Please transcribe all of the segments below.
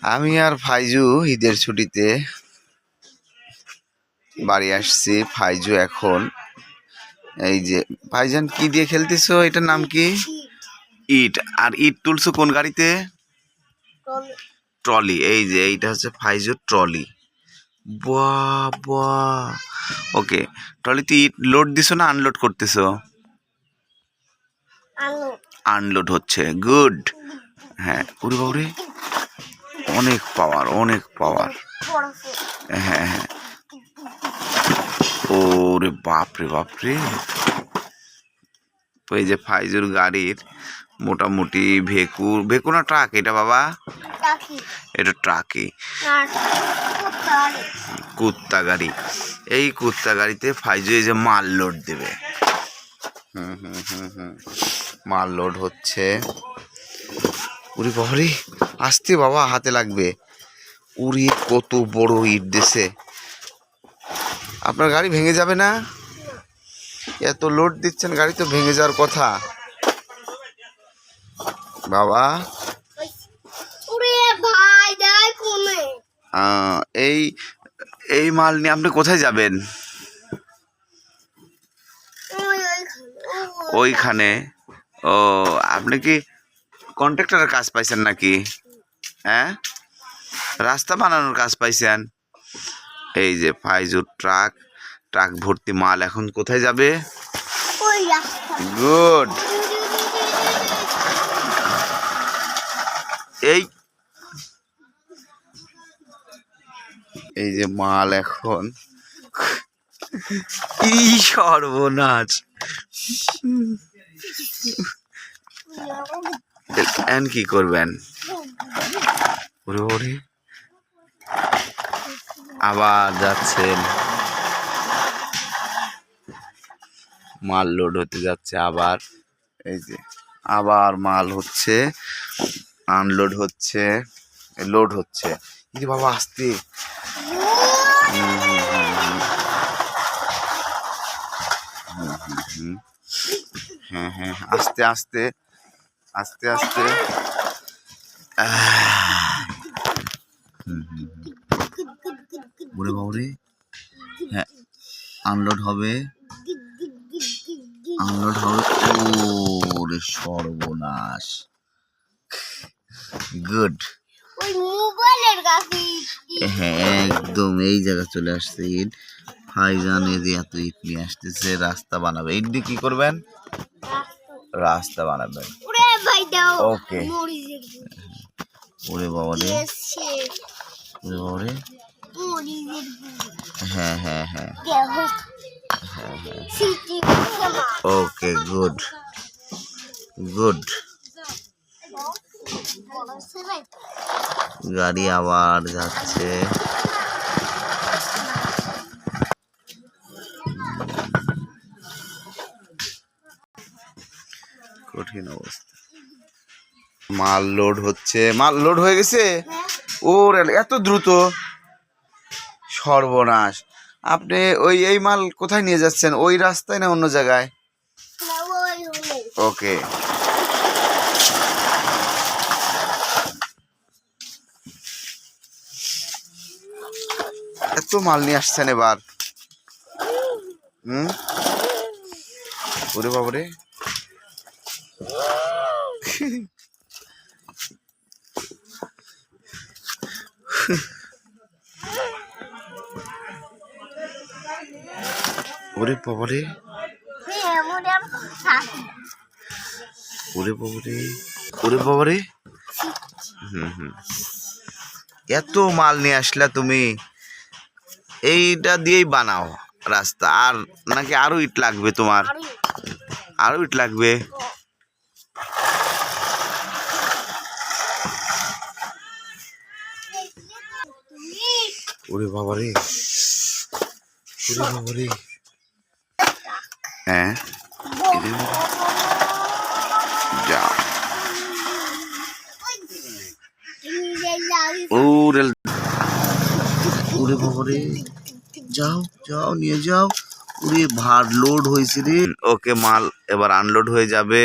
আমি আর ফাইজু ঈদের ছুটিতে বাড়ি আসছি। ফাইজু এখন এই যে, ভাইজান কি দিয়ে খেলতেছো? এটার নাম কি? ইট। আর ইট তুলছো কোন গাড়িতে? ট্রলি। এই যে এইটা হচ্ছে ফাইজুর ট্রলি। বাহ বাহ। ওকে, ট্রলিতে ইট লোড দিছো না আনলোড করতেছো? আনলোড হচ্ছে। গুড। হ্যাঁ, ওরে বাবরে, অনেক পাওয়ার, অনেক পাওয়ার। হ্যাঁ হ্যাঁ, ওরে বাপরে বাপরে। তো এই যে ফাইজুর গাড়ির মোটামুটি ভেকু না ট্রাক এটা বাবা? এটা ট্রাকই, কুত্তা গাড়ি। এই কুত্তা গাড়িতে ফাইজু এই যে মাল লোড দেবে। মাল লোড হচ্ছে। উরি বাবারে, আসতে বাবা, হাতে লাগবে। উরি কত বড় ইট দিছে। আপনার গাড়ি ভেঙে যাবে না? এত লোড দিচ্ছেন, গাড়ি তো ভেঙে যাওয়ার কথা বাবা। এই এই মাল নিয়ে আপনি কোথায় যাবেন? ওইখানে। ও, আপনি কি কন্ট্রাক্টরের কাজ পাইছেন নাকি? হ্যাঁ, রাস্তা বানানোর কাজ পাইছেন। এই যে ফাইজুর ট্রাক, ট্রাক ভর্তি মাল এখন কোথায় যাবে? গুড। এই যে মাল এখন, কি সর্বনাশ। এন কি করবেন? ওরে, আবার যাচ্ছেন, মাল লোড হতে যাচ্ছে আবার। এই যে আবার মাল হচ্ছে, আনলোড হচ্ছে, লোড হচ্ছে। এই বাবা আসতে। হ্যাঁ হ্যাঁ, আস্তে আস্তে আস্তে আস্তে। ওরে বাবরে, হ্যাঁ, আনলোড হবে, আনলোড হবে। ওরে সর্বনাশ। গুড। হ্যাঁ, একদম এই জায়গা চলে আসছে ইট। ভাইজান এই যে এত ইট নিয়ে আসতেছে, রাস্তা বানাবে। ইট দিয়ে কি করবেন? রাস্তা বানাবেন। ওকে। ওরে বাবারে, ওরে বাবারে। হ্যাঁ হ্যাঁ হ্যাঁ, ওকে, গুড গুড। গাড়ি আবার যাচ্ছে। কঠিন অবস্থা। মাল লোড হচ্ছে, মাল লোড হয়ে গেছে। ওর এত দ্রুত, সর্বনাশ। আপনি এই মাল কোথায় নিয়ে যাচ্ছেন? ওই রাস্তায় না অন্য জায়গায়? ওকে। এত মাল নিয়ে আসছেন এবার? ওরে বাবারে। ওরে বাবারে, ওরে বাবারে, ওরে বাবারে। এত মাল নিয়ে আসলা তুমি? এইটা দিয়েই বানাও রাস্তা? আর নাকি আরো ইট লাগবে তোমার? আরো ইট লাগবে? ওরে বাবারে, ওরে বাবারে। হ্যাঁ, যাও। ওরে বাবারে, যাও যাও, নিয়ে যাও। ওরে ভার লোড হয়েছে রে। ওকে, মাল এবার আনলোড হয়ে যাবে।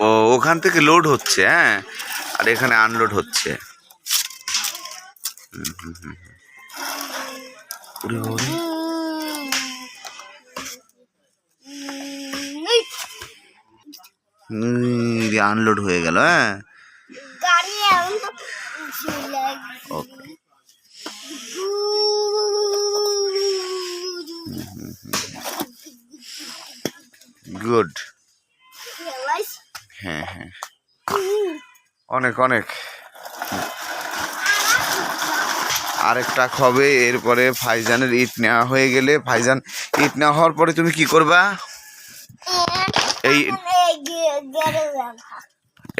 ও ওখান থেকে লোড হচ্ছে, হ্যাঁ, আর এখানে আনলোড হচ্ছে। আনলোড হয়ে গেল, হ্যাঁ। ওকে, গুড। হ্যাঁ হ্যাঁ, অনেক অনেক। আরেকটা হবে, এরপরে ভাইজানের ইট নেওয়া হয়ে গেলে, ভাইজান ইট নেওয়া হওয়ার পরে তুমি কি করবা?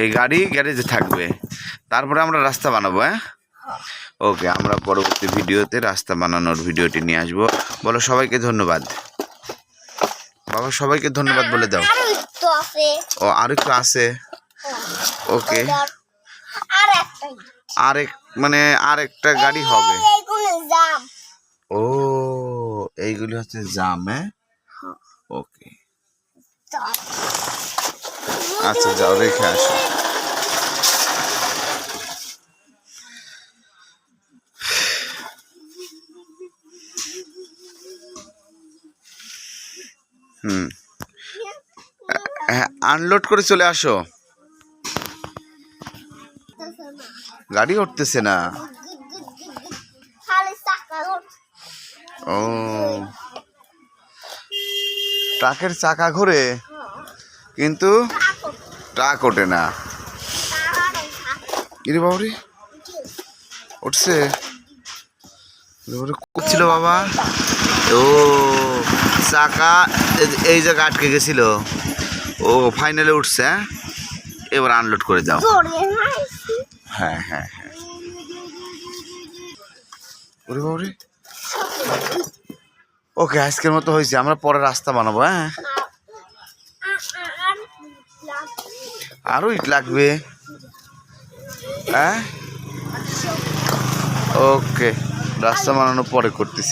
এই গাড়ি গ্যারেজে থাকবে, তারপরে আমরা রাস্তা বানাবো, হ্যাঁ। ওকে, আমরা পরবর্তী ভিডিওতে রাস্তা বানানোর ভিডিওটি নিয়ে আসবো। বলো সবাইকে ধন্যবাদ। বাবা সবাইকে ধন্যবাদ বলে দাও। ও আর একটু আছে, ওকে। মানে আরেকটা গাড়ি হবে। ও এইগুলি হচ্ছে জাম, হ্যাঁ, ওকে। আচ্ছা যাও, রেখে আসো। হ্যাঁ, আনলোড করে চলে আসো। গাড়ি উঠতেছে না। ও ট্রাকের চাকা ঘোরে কিন্তু ট্রাক ওঠে না। কিরে বাবুরি উঠছে, করছিল বাবা। ও চাকা এই জায়গা আটকে গেছিল, ও ফাইনালে উঠছে। এবার আনলোড করে দাও। হ্যাঁ হ্যাঁ হ্যাঁ, ওরে বাবুরি। ওকে, আজকের মতো হয়েছে, আমরা পরে রাস্তা বানাবো, হ্যাঁ। আরো ইট লাগবে, হ্যাঁ। ওকে, রাস্তা বানানো পরে করতেছি।